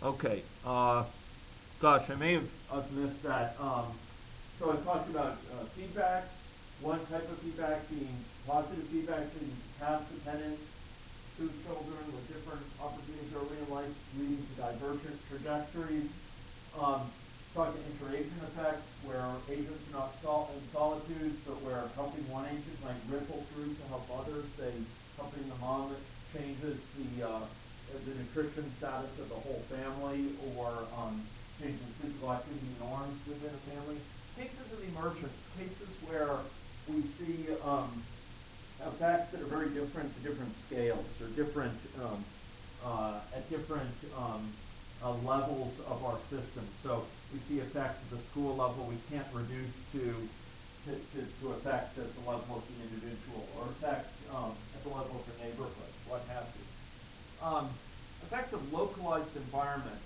Okay. Gosh, I may have missed that. So I talked about feedbacks. One type of feedback being positive feedback, being path dependent to children with different opportunities early in life, leading to divergent trajectories. Talk to iteration effects, where agents are not in solitude, but where helping one agent might ripple through to help others. Say, helping the mom that changes the nutrition status of the whole family, or changes physical activity norms within a family. Cases of emergence, cases where we see effects that are very different to different scales, or different at different levels of our system. So we see effects at the school level we can't reduce to effects at the level of the individual, or effects at the level of the neighborhood, what have you. Effects of localized environment.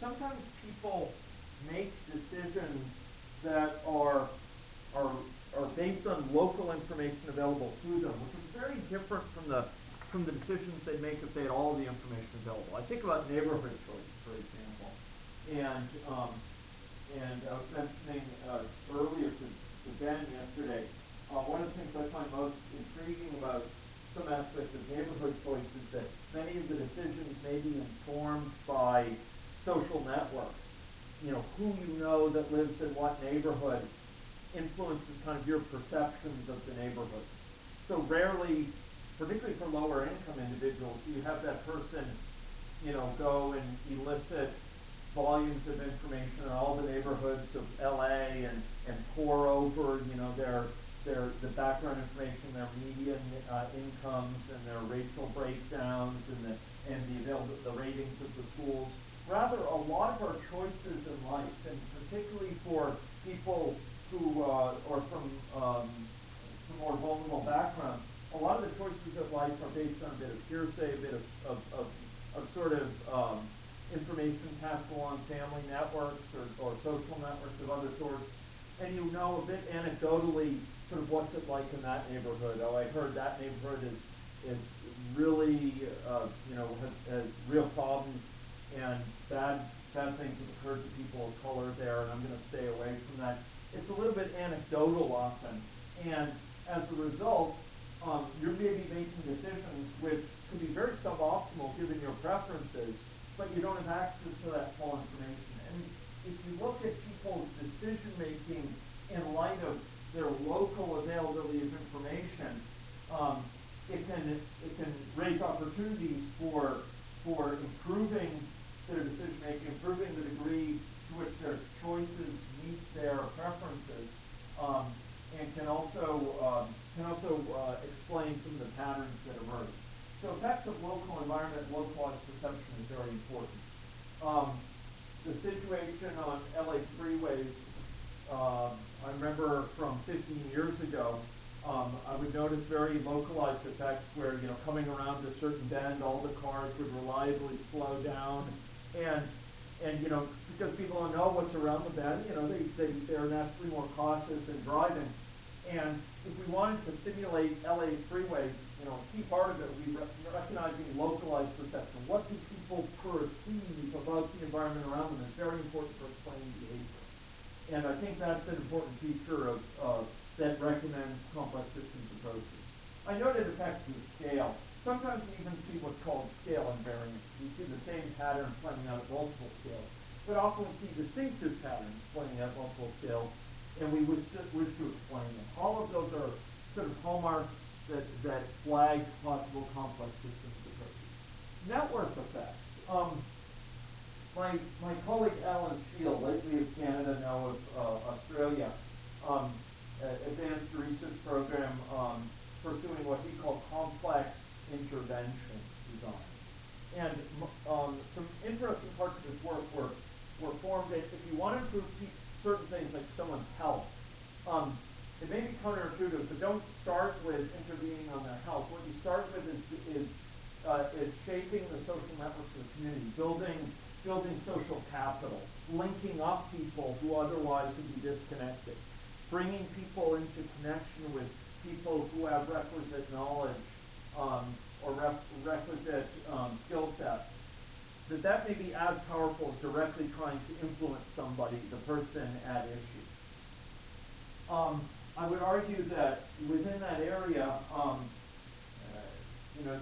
Sometimes people make decisions that are based on local information available to them, which is very different from the decisions they'd make if they had all the information available. I think about neighborhood choice, for example, and I was mentioning earlier to Ben yesterday. One of the things I find most intriguing about some aspects of neighborhood choice is that many of the decisions may be informed by social networks. Who you know that lives in what neighborhood influences kind of your perceptions of the neighborhood. So rarely, particularly for lower income individuals, you have that person, go and elicit volumes of information on all the neighborhoods of LA and pour over, the background information, their median incomes and their racial breakdowns and the ratings of the schools. Rather, a lot of our choices in life, and particularly for people who are from more vulnerable backgrounds, a lot of the choices of life are based on a bit of hearsay, a bit of sort of information passed along family networks or social networks of other sorts, and a bit anecdotally sort of what's it like in that neighborhood. Oh, I heard that neighborhood is really has real problems and bad things have occurred to people of color there, and I'm going to stay away from that. It's a little bit anecdotal often, and as a result, you're maybe making decisions which could be very suboptimal given your preferences, but you don't have access to that full information. And if you look at people's decision making in light of their local availability of information, it can raise opportunities for improving their decision making, improving the degree to which their choices meet their preferences, and can also explain some of the patterns that emerge. So effects of local environment, localized perception is very important. The situation on LA freeways, I remember from 15 years ago, I would notice very localized effects where, coming around a certain bend, all the cars would reliably slow down, and because people don't know what's around the bend, they're naturally more cautious in driving. And if we wanted to simulate LA freeways, a key part of it would be recognizing localized perception. What do people perceive about the environment around them is very important for explaining behavior. And I think that's an important feature that recommends complex systems approaches. I noted effects of scale. Sometimes we even see what's called scale invariance. We see the same pattern playing out at multiple scales. But often we see distinctive patterns playing out at multiple scales, and we wish to explain them. All of those are sort of hallmarks that flag possible complex systems approaches. Network effects. My colleague Alan Shield, lately of Canada, now of Australia, advanced a research program pursuing what he called complex intervention design. And some interesting parts of his work were formed that if you want to improve certain things like someone's health, it may be counterintuitive, but don't start with intervening on their health. What you start with is shaping the social networks of the community, building social capital, linking up people who otherwise would be disconnected, bringing people into connection with people who have requisite knowledge or requisite skill sets, that may be as powerful as directly trying to influence somebody, the person at issue. I would argue that within that area,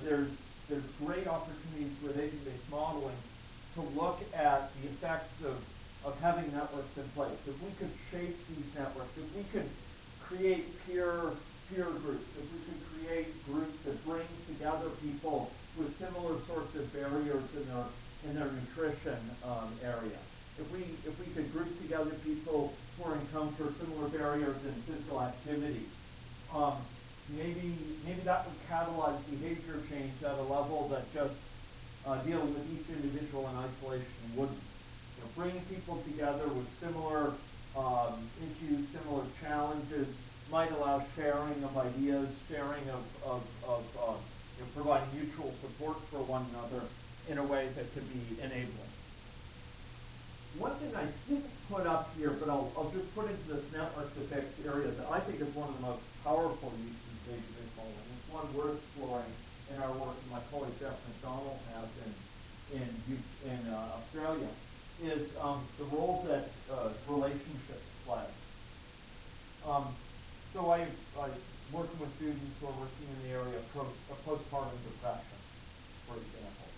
there's great opportunities with agent-based modeling to look at the effects of having networks in place. If we could shape these networks, if we could create peer groups, if we could create groups that bring together people with similar sorts of barriers in their nutrition area. If we could group together people who encounter similar barriers in physical activity, maybe that would catalyze behavior change at a level that just dealing with each individual in isolation wouldn't. Bringing people together with similar issues, similar challenges might allow sharing of ideas, sharing of providing mutual support for one another in a way that could be enabling. One thing I didn't put up here, but I'll just put into this network effects area that I think is one of the most powerful uses of agent-based modeling. It's one we're exploring in our work, and my colleague Jeff McDonald has in Australia, is the role that relationships play. So I'm working with students who are working in the area of postpartum depression, for example.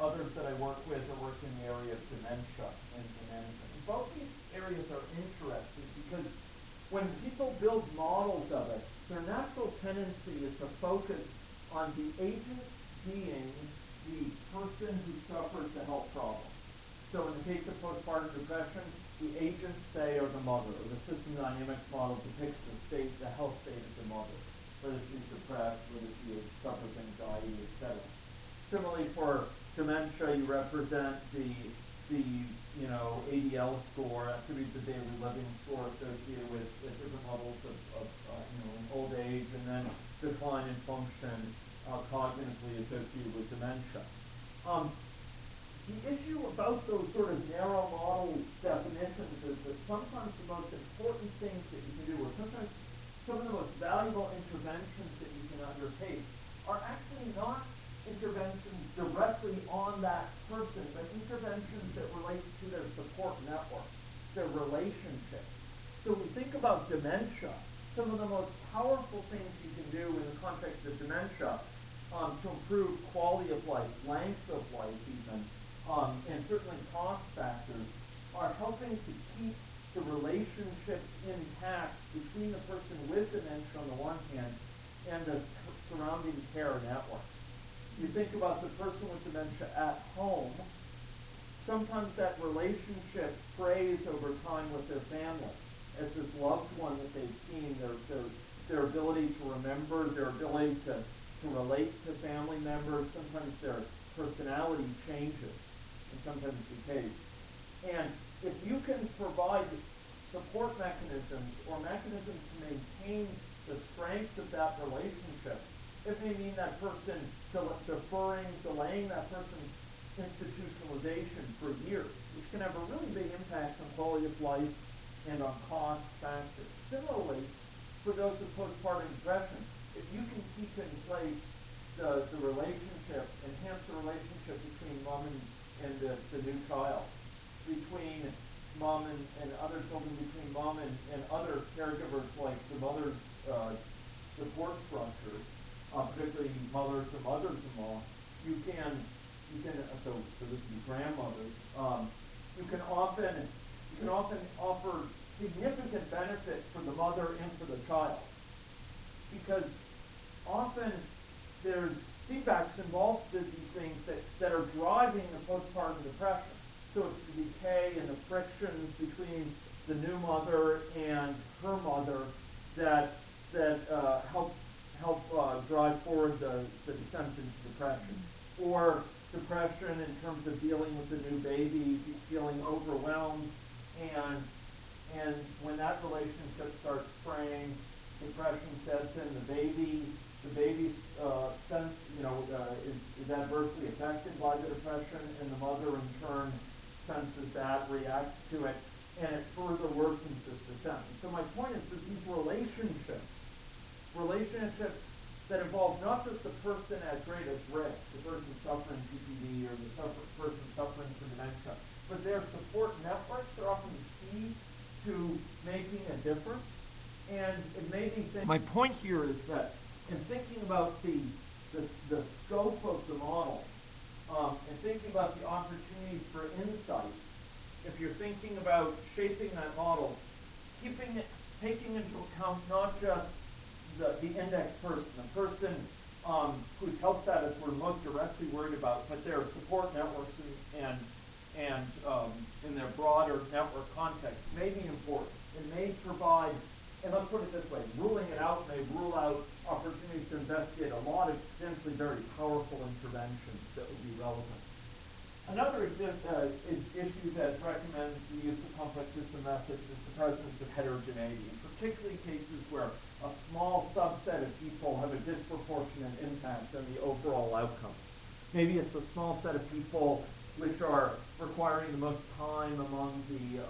Others that I work with are working in the area of dementia and management. And both these areas are interesting because when people build models of it, their natural tendency is to focus on the agent being the person who suffers the health problem. So in the case of postpartum depression, the agents, say, are the mother, or the system dynamics model depicts the health state of the mother, whether she's depressed, whether she suffers anxiety, etc. Similarly, for dementia, you represent the ADL score, attributes of daily living score associated with different levels of old age, and then decline in function cognitively associated with dementia. The issue about those sort of narrow model definitions is that sometimes the most important things that you can do, or sometimes some of the most valuable interventions that you can undertake, are actually not interventions directly on that person, but interventions that relate to their support network, their relationship. So when we think about dementia, some of the most powerful things you can do in the context of dementia to improve quality of life, length of life even, and certainly cost factors, are helping to keep the relationships intact between the person with dementia on the one hand and the surrounding care network. You think about the person with dementia at home, sometimes that relationship frays over time with their family as this loved one that they've seen, their ability to remember, their ability to relate to family members, sometimes their personality changes and sometimes decays. And if you can provide support mechanisms or mechanisms to maintain the strength of that relationship, it may mean that person delaying that person's institutionalization for years, which can have a really big impact on quality of life and on cost factors. Similarly, for those with postpartum depression, if you can keep in place the relationship, enhance the relationship between mom and the new child, between mom and other children, between mom and other caregivers like the mother's support structures, particularly mothers or mothers-in-law, you can so this would be grandmothers. You can often offer significant benefit for the mother and for the child, because often there's feedbacks involved in these things that are driving the postpartum depression. So it's the decay and the frictions between the new mother and her mother that help drive forward the descent into depression. Or depression in terms of dealing with the new baby, feeling overwhelmed, and when that relationship starts fraying, depression sets in. The baby's sense, is adversely affected by the depression, and the mother in turn senses that, reacts to it, and it further worsens this descent. So my point is that these relationships that involve not just the person at greatest risk, the person suffering PPD or the person suffering from dementia, but their support networks are often key to making a difference. And it made me think, my point here is that in thinking about the scope of the model, and thinking about the opportunities for insight, if you're thinking about shaping that model, taking into account not just the index person, the person whose health status we're most directly worried about, but their support networks and in their broader network context may be important. It may provide, and let's put it this way, ruling it out may rule out opportunities to investigate a lot of potentially very powerful interventions that would be relevant. Another issue that recommends the use of complex system methods is the presence of heterogeneity, and particularly cases where a small subset of people have a disproportionate impact on the overall outcome. Maybe it's a small set of people which are requiring the most time among the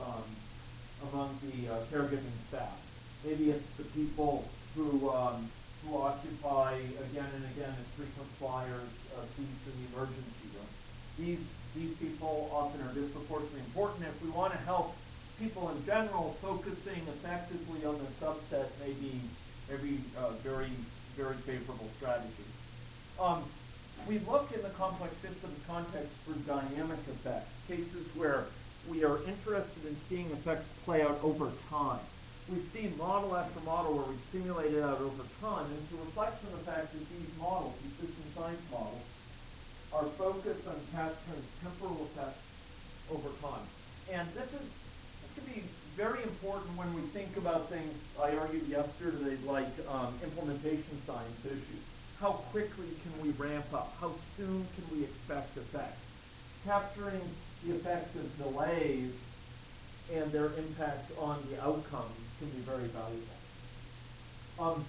caregiving staff. Maybe it's the people who occupy again and again as frequent flyers seats in the emergency room. These people often are disproportionately important. If we want to help people in general, focusing effectively on the subset may be very, very favorable strategy. We look in the complex systems context for dynamic effects, cases where we are interested in seeing effects play out over time. We've seen model after model where we've simulated out over time, and to reflect on the fact that these models, these system science models, are focused on capturing temporal effects over time. And this can be very important when we think about things I argued yesterday, like implementation science issues. How quickly can we ramp up? How soon can we expect effects? Capturing the effects of delays and their impact on the outcomes can be very valuable.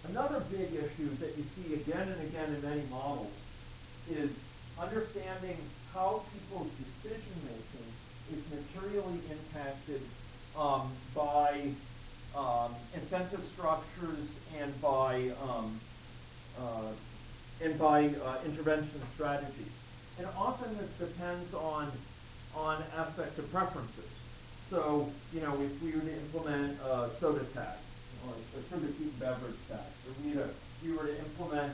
Another big issue that you see again and again in many models is understanding how people's decision making is materially impacted by incentive structures and by intervention strategies. And often this depends on aspects of preferences. So, if we were to implement a soda tax, or a sugar-sweetened beverage tax, or we were to implement,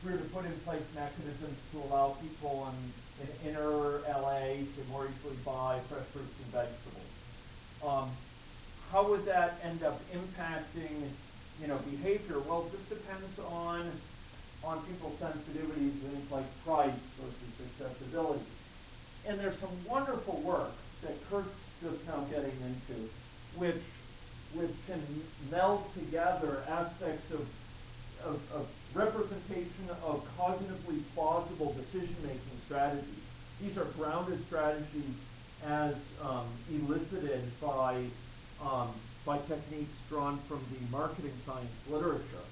we were to put in place mechanisms to allow people in inner LA to more easily buy fresh fruits and vegetables. How would that end up impacting, behavior? Well, this depends on people's sensitivities to things like price versus accessibility. And there's some wonderful work that Kurt's just now getting into, which can meld together aspects of representation of cognitively plausible decision-making strategies. These are grounded strategies as elicited by techniques drawn from the marketing science literature,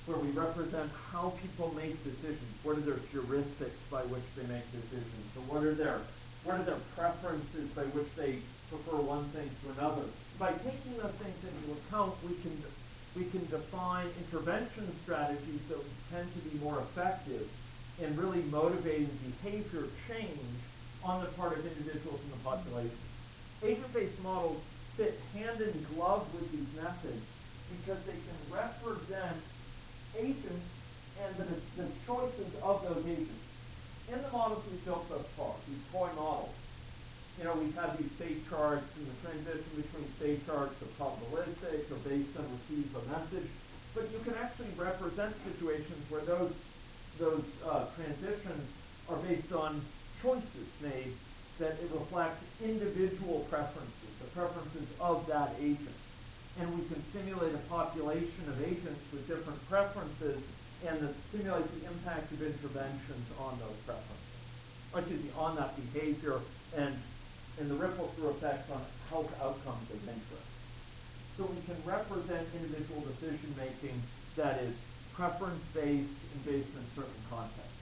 where we represent how people make decisions. What are their heuristics by which they make decisions? So what are their preferences by which they prefer one thing to another? By taking those things into account, we can define intervention strategies that tend to be more effective in really motivating behavior change on the part of individuals in the population. Agent-based models fit hand in glove with these methods because they can represent agents and the choices of those agents. In the models we've built thus far, these toy models, we've had these state charts, and the transition between state charts are probabilistic or based on receive a message, but you can actually represent situations where those transitions are based on choices made that reflect individual preferences, the preferences of that agent. And we can simulate a population of agents with different preferences and simulate the impact of interventions on those preferences, on that behavior and the ripple through effects on health outcomes of interest. So we can represent individual decision making that is preference-based and based in certain contexts.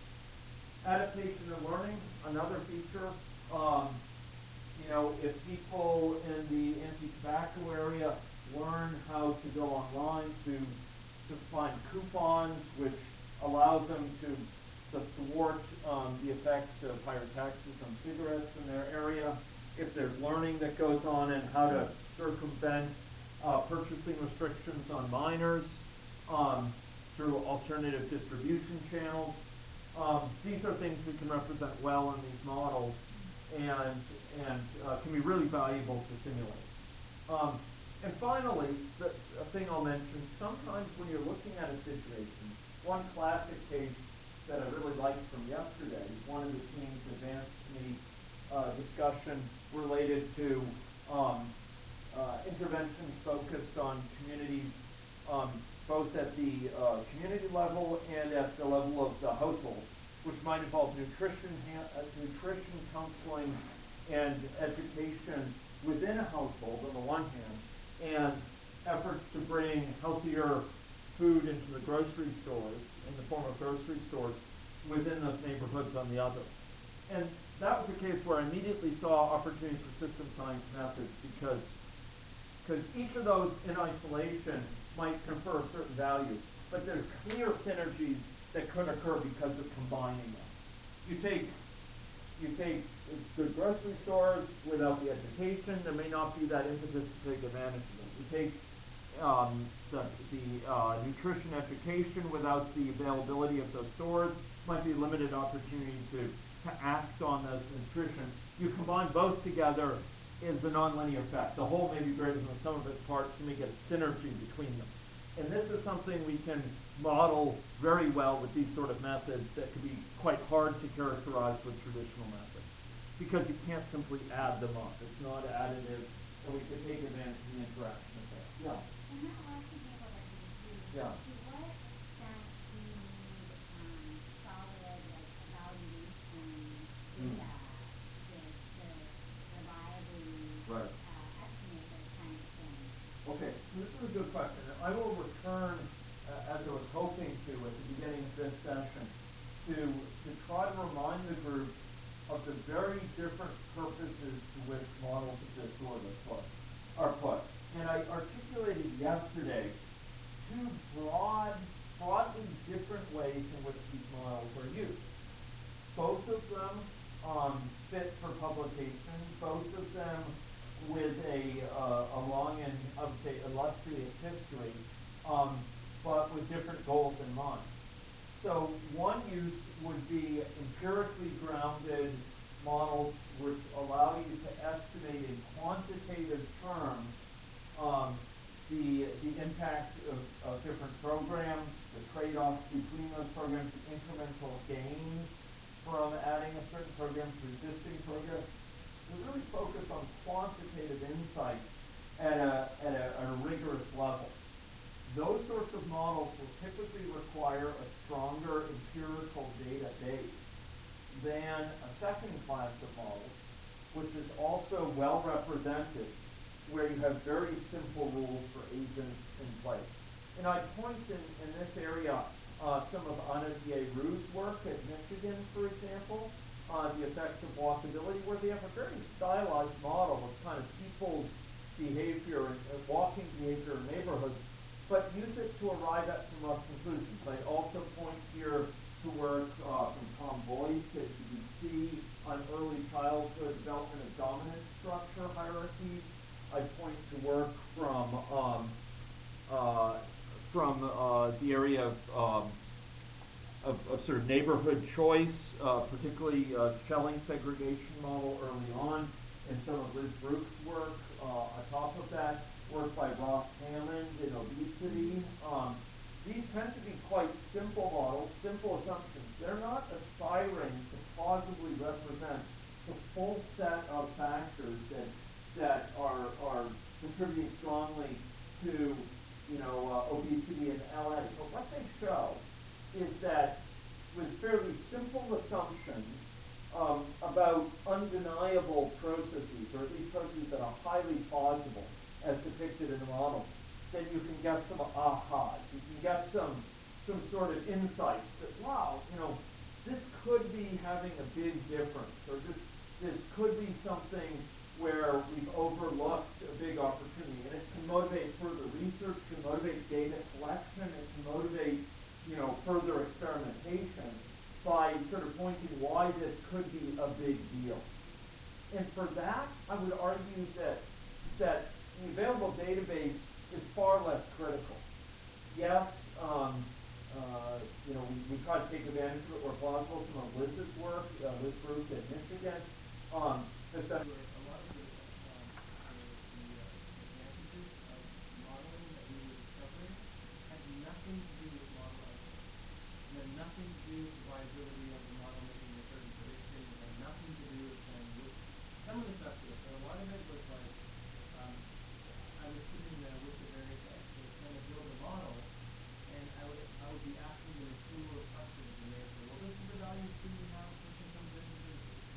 Adaptation of learning, another feature. If people in the anti-tobacco area learn how to go online to to find coupons, which allows them to thwart the effects of higher taxes on cigarettes in their area. If there's learning that goes on and how to circumvent purchasing restrictions on minors through alternative distribution channels. These are things we can represent well in these models and can be really valuable to simulate. And finally, a thing I'll mention, sometimes when you're looking at a situation, one classic case that I really liked from yesterday, one of the team's advanced committee discussion related to interventions focused on communities, both at the community level and at the level of the household, which might involve nutrition counseling, and education within a household on the one hand, and efforts to bring healthier food into the grocery stores, in the form of grocery stores, within those neighborhoods on the other. And that was a case where I immediately saw opportunities for system science methods because each of those in isolation might confer a certain value, but there's clear synergies that could occur because of combining them. You take the grocery stores without the education, there may not be that impetus to take advantage of them. You take the nutrition education without the availability of those stores, might be limited opportunity to act on those nutrition. You combine both together is a nonlinear effect. The whole may be greater than the sum of its parts to make a synergy between them. And this is something we can model very well with these sort of methods that can be quite hard to characterize with traditional methods, because you can't simply add them up. It's not additive, and we can take advantage of the interaction of that. Yeah. And that allows you to be able to do, Yeah. to what extent do you need solid evaluation data to reliably Right. estimate those kinds of things? Okay, so this is a good question. I will return, as I was hoping to at the beginning of this session, to try to remind the group of the very different purposes to which models of this sort are put. And I articulated yesterday two broadly different ways in which these models are used. Both of them fit for publication, both of them with a long and, I would say, illustrious history, but with different goals in mind. So one use would be empirically grounded models which allow you to estimate in quantitative terms the impact of different programs, the trade-offs between those programs, the incremental gains from adding a certain program to existing programs. We really focus on quantitative insight at a rigorous level. Those sorts of models will typically require a stronger empirical data base than a second class of models, which is also well represented, where you have very simple rules for agents in place. And I point in this area some of Anna Roos' work at Michigan, for example, on the effects of walkability, where they have a very stylized model of kind of people's behavior and walking behavior in neighborhoods, but use it to arrive at some rough conclusions. I also point here to work from Tom Boyce at UBC on early childhood development of dominant structure hierarchies. I point to work from the area of sort of neighborhood choice, particularly Schelling segregation model early on, and some of Liz Brooks' work on top of that, work by Ross Hammond in obesity. These tend to be quite simple models, simple assumptions. They're not aspiring to plausibly represent the full set of factors that are contributing strongly to obesity in LA. But what they show is that with fairly simple assumptions about undeniable processes, or at least processes that are highly plausible as depicted in the model, then you can get some ahas. You can get some sort of insights that, wow, this could be having a big difference, or this could be something where we've overlooked a big opportunity. And it can motivate further research, can motivate data collection, it can motivate, further experimentation by sort of pointing why this could be a big deal. And for that, I would argue that the available database is far less critical. Yes, we try to take advantage of it where possible. Some of Liz's work, Liz Group at Michigan, has done. A lot of the advantages of modeling that we were discovering had nothing to do with model output. It had nothing to do with the viability of the model making a certain prediction. It had nothing to do with saying which. Some of the stuff did, but a lot of it was like I was sitting there with the various experts trying to build a model, and I would be asking them a slew of questions, and they would say, well, this is the value stream we have. Person comes in,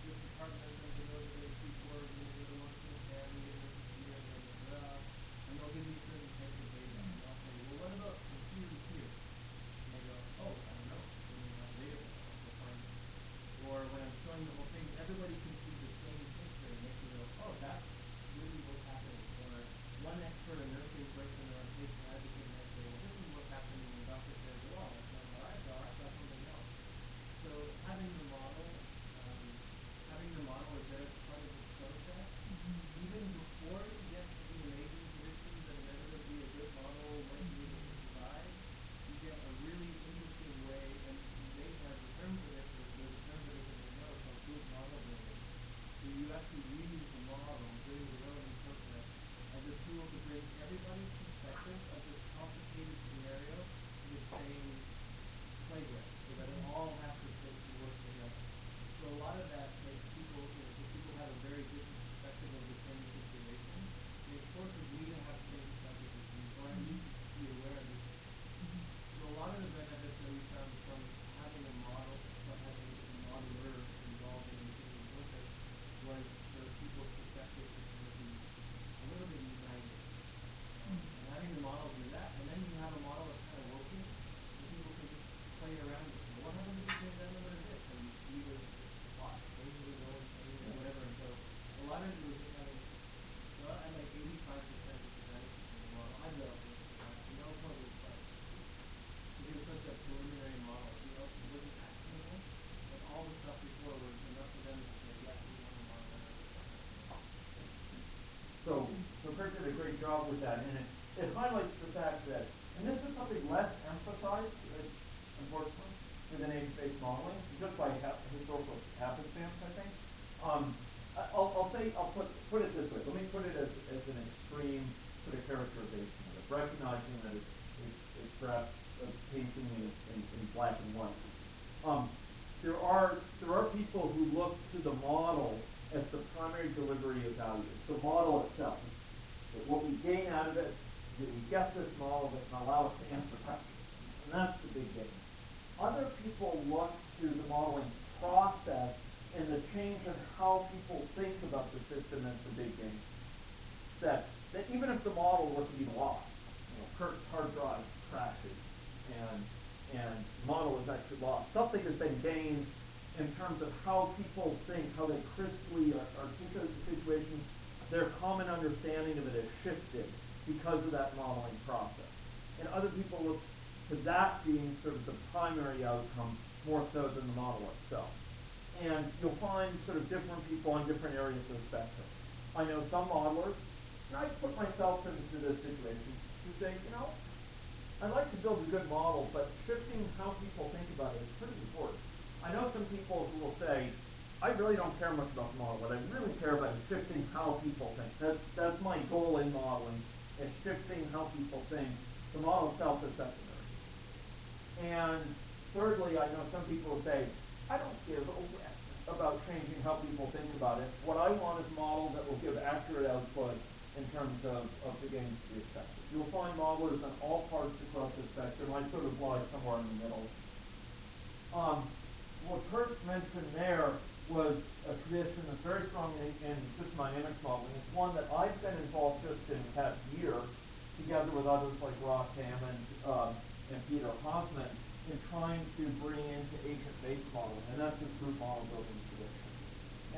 this department is going to know that they see four, and they really want to understand, and they get here, and they'll give me certain types of data, and I'll say, well, what about from here to here? And they go, oh, I don't know. And they have data, I'll find it. Or when I'm showing the whole thing, everybody can see the same picture, and they can go, oh, that's really what's happening. Or one expert, a nursing person, or a patient advocate might say, well, this is what's happening, and the doctor says, well, that's not what I saw something else. So having the model is there as part of the process. Even before you get to the amazing predictions that inevitably a good model might be able to provide, you get a really interesting way, and they have the term for this, or the term for this that they know, called good model building. So you actually use the model during the development process as a tool to bring everybody's perspective of this complicated scenario to the same playground, so that it all has to fit to work together. So a lot of that makes people, people have a very different perspective of the same situation. It forces me to have the same perspective as you, or at least be aware of this. So a lot of the benefits that we found from having a model, from having a modeler involved in the process, was the people's perspective to be a little bit united. And having the model do that, and then you have a model that's kind of working, and people can just play around with it. What happens if you change that number to this? And you see the plot changes or whatever. And so a lot of it was having, well, at like 85% of the benefits of the model, I developed it. No point was like, because it was such a preliminary model. It wasn't actionable. But all the stuff before was enough for them to say, yeah, we want a model. So Kurt did a great job with that, and it highlights the fact that, and this is something less emphasized, unfortunately, in age-based modeling, just by historical happenstance, I think. I'll put it this way. Let me put it as an extreme sort of characterization of it, recognizing that it's perhaps painting in black and white. There are people who look to the model as the primary delivery of value. The model itself, that what we gain out of it, that we get this model that can allow us to answer questions, and that's the big gain. Other people look to the modeling process and the change in how people think about the system as the big gain. That even if the model were to be lost, Kurt's hard drive crashes and the model is actually lost, something has been gained in terms of how people think, how they crisply articulate the situation. Their common understanding of it has shifted because of that modeling process. And other people look to that being sort of the primary outcome more so than the model itself. And you'll find sort of different people on different areas of the spectrum. I know some modelers, and I put myself into this situation, who say, I'd like to build a good model, but shifting how people think about it is pretty important. I know some people who will say, I really don't care much about the model. What I really care about is shifting how people think. That's my goal in modeling, is shifting how people think. The model itself is secondary. And thirdly, I know some people will say, I don't give a rip about changing how people think about it. What I want is a model that will give accurate output in terms of the gains to be expected. You'll find modelers on all parts across the spectrum. I sort of lie somewhere in the middle. What Kurt mentioned there was a tradition that's very strong in system dynamics modeling. It's one that I've been involved just in the past year, together with others like Ross Hammond and Peter Hoffman, in trying to bring into agent-based modeling, and that's this group model building tradition.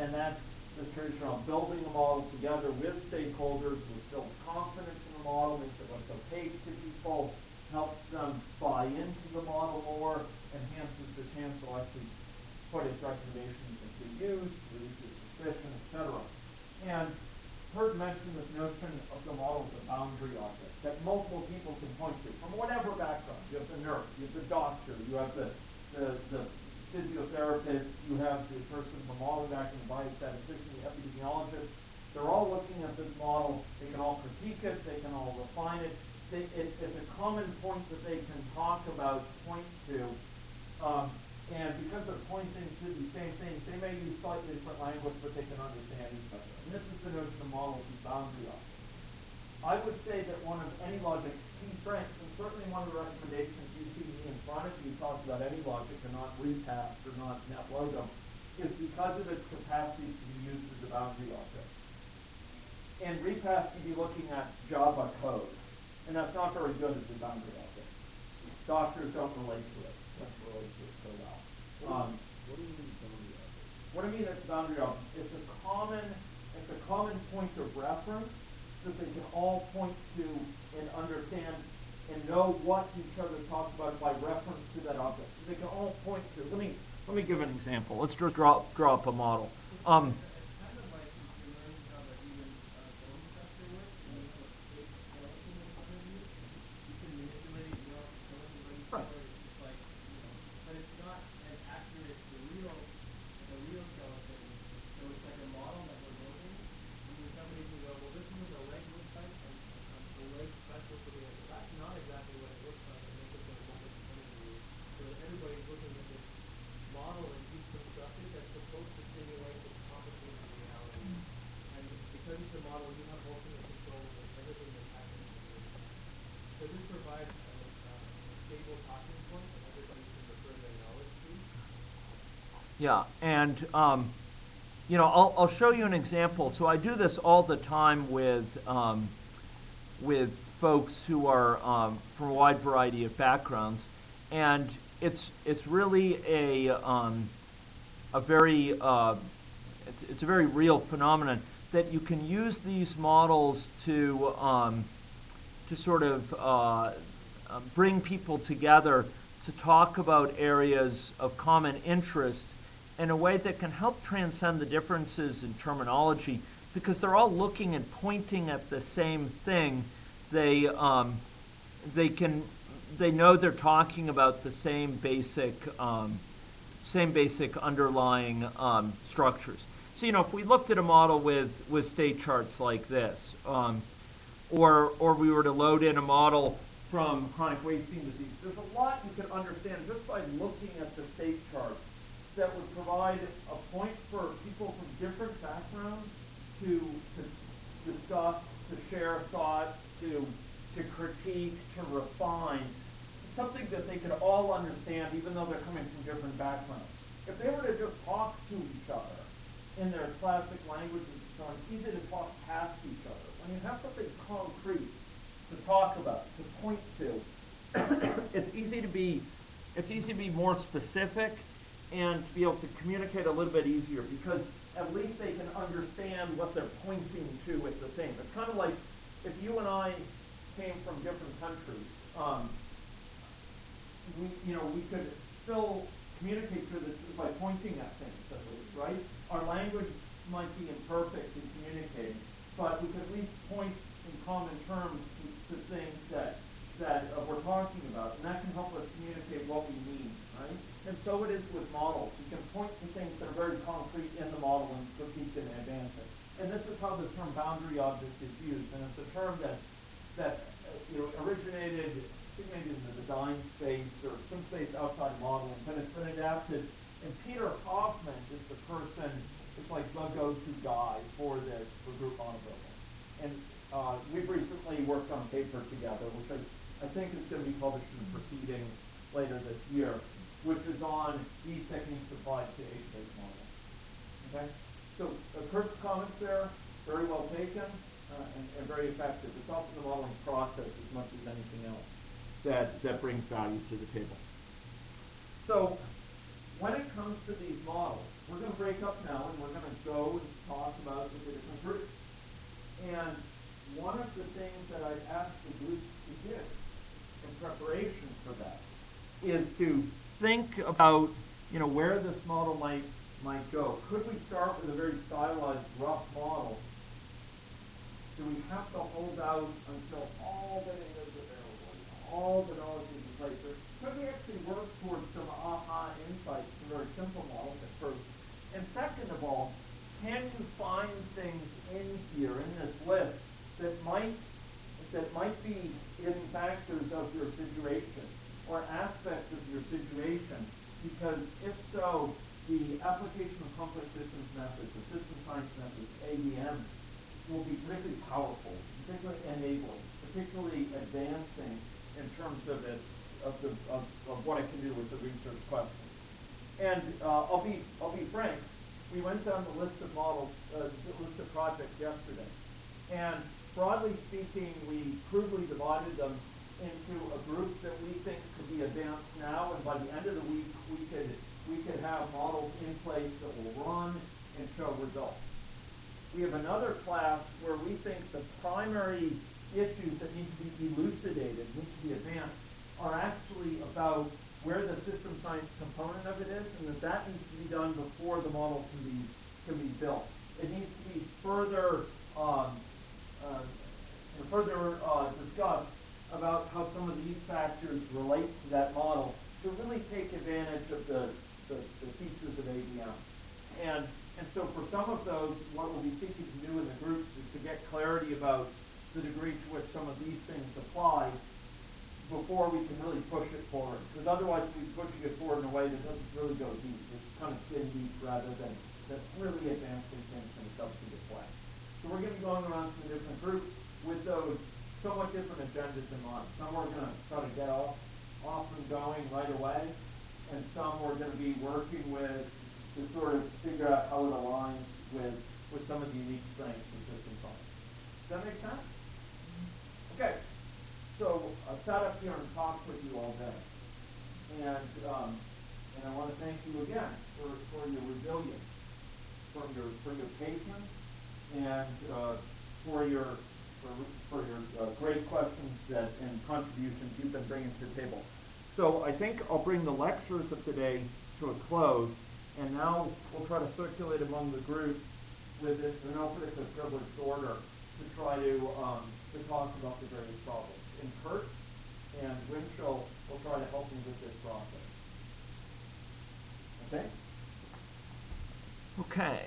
And that's this tradition around building a model together with stakeholders, with build confidence in the model, makes it less opaque to people, helps them buy into the model more, enhances the chance they'll actually put its recommendations into use, reduces suspicion, etc. And Kurt mentioned this notion of the model as a boundary object that multiple people can point to from whatever background. You have the nurse, you have the doctor, you have the physiotherapist, you have the person from a modeling background, the biostatistician, the epidemiologist. They're all looking at this model. They can all critique it. They can all refine it. It's a common point that they can talk about, point to. And because they're pointing to the same things, they may use slightly different language, but they can understand each other. And this is the notion of models as boundary objects. I would say that one of any logic's key strengths, and certainly one of the recommendations you see me in front of you talks about any logic and not repass or not net logo, is because of its capacity to be used as a boundary object. And repass can be looking at Java code, and that's not very good as a boundary object. Doctors don't relate to it. Don't relate to it so well. What do you mean boundary object? What I mean is boundary object. It's a common point of reference that they can all point to and understand and know what each other talks about by reference to that object. They can all point to. Let me give an example. Let's just draw up a model. It's kind of like if you learn how the human bone structure works, and you have a big skeleton in front of you, you can manipulate, you don't have to tell anybody for it. It's just like, but it's not as accurate to the real skeleton. So it's like a model that we're building, and then somebody can go, well, this is what the leg looks like, and the leg special for the other. That's not exactly what it looks like, and they put their model in front of you. So that everybody's looking at this model and deconstructed that's supposed to simulate this complicated reality. And because it's a model, you have ultimate control of everything that's happening in the room. So this provides a stable talking point that everybody can refer their knowledge to. Yeah, and I'll show you an example. So I do this all the time with folks who are from a wide variety of backgrounds, and it's really a very real phenomenon that you can use these models to sort of bring people together to talk about areas of common interest in a way that can help transcend the differences in terminology, because they're all looking and pointing at the same thing. They know they're talking about the same basic underlying structures. So if we looked at a model with state charts like this, or we were to load in a model from chronic wasting disease, there's a lot you can understand just by looking at the state chart that would provide a point for people from different backgrounds to discuss, to share thoughts, to critique, to refine. It's something that they could all understand even though they're coming from different backgrounds. If they were to just talk to each other in their classic languages and so on, it's easy to talk past each other. When you have something concrete to talk about, to point to, it's easy to be more specific and to be able to communicate a little bit easier, because at least they can understand what they're pointing to at the same. It's kind of like if you and I came from different countries, we could still communicate through this by pointing at things, at least, right? Our language might be imperfect in communicating, but we could at least point in common terms to things that we're talking about, and that can help us communicate what we mean, right? And so it is with models. You can point to things that are very concrete in the model and critique and advance it. And this is how the term boundary object is used, and it's a term that originated, I think maybe in the design space or some space outside modeling, but it's been adapted. And Peter Hoffman is the person, it's like the go-to guy for this, for group model building. And we've recently worked on a paper together, which I think is going to be published in the proceedings later this year, which is on these techniques applied to age-based modeling. Okay? So Kurt's comments there, very well taken and very effective. It's often the modeling process as much as anything else that brings value to the table. So when it comes to these models, we're going to break up now, and we're going to go and talk about the different groups. And one of the things that I've asked the groups to do in preparation for that is to think about, where this model might go. Could we start with a very stylized, rough model? Do we have to hold out until all the data is available, all the knowledge is in place? Or could we actually work towards some aha insights from very simple models at first? And second of all, can you find things in here, in this list, that might be hidden factors of your situation or aspects of your situation? Because if so, the application of complex systems methods, the system science methods, ADM, will be particularly powerful, particularly enabling, particularly advancing in terms of what I can do with the research questions. And I'll be frank. We went down the list of models, the list of projects yesterday, and broadly speaking, we crudely divided them into a group that we think could be advanced now, and by the end of the week, we could have models in place that will run and show results. We have another class where we think the primary issues that need to be elucidated, need to be advanced, are actually about where the system science component of it is, and that needs to be done before the model can be built. It needs to be further discussed about how some of these factors relate to that model to really take advantage of the features of ADM. And so for some of those, what we'll be seeking to do in the groups is to get clarity about the degree to which some of these things apply before we can really push it forward. Because otherwise we're pushing it forward in a way that doesn't really go deep. It's kind of skin deep rather than really advancing things in a substantive way. So we're going to be going around to the different groups with those somewhat different agendas in mind. Some we're going to try to get off and going right away, and some we're going to be working with to sort of figure out how it aligns with some of the unique strengths of system science. Does that make sense? Okay. So I've sat up here and talked with you all day, and I want to thank you again for your resilience, for your patience, and for your great questions and contributions you've been bringing to the table. So I think I'll bring the lectures of today to a close, and now we'll try to circulate among the groups with this, and I'll put it in a privileged order to try to talk about the various problems. And Kurt and Winchell will try to help me with this process. Okay? Okay.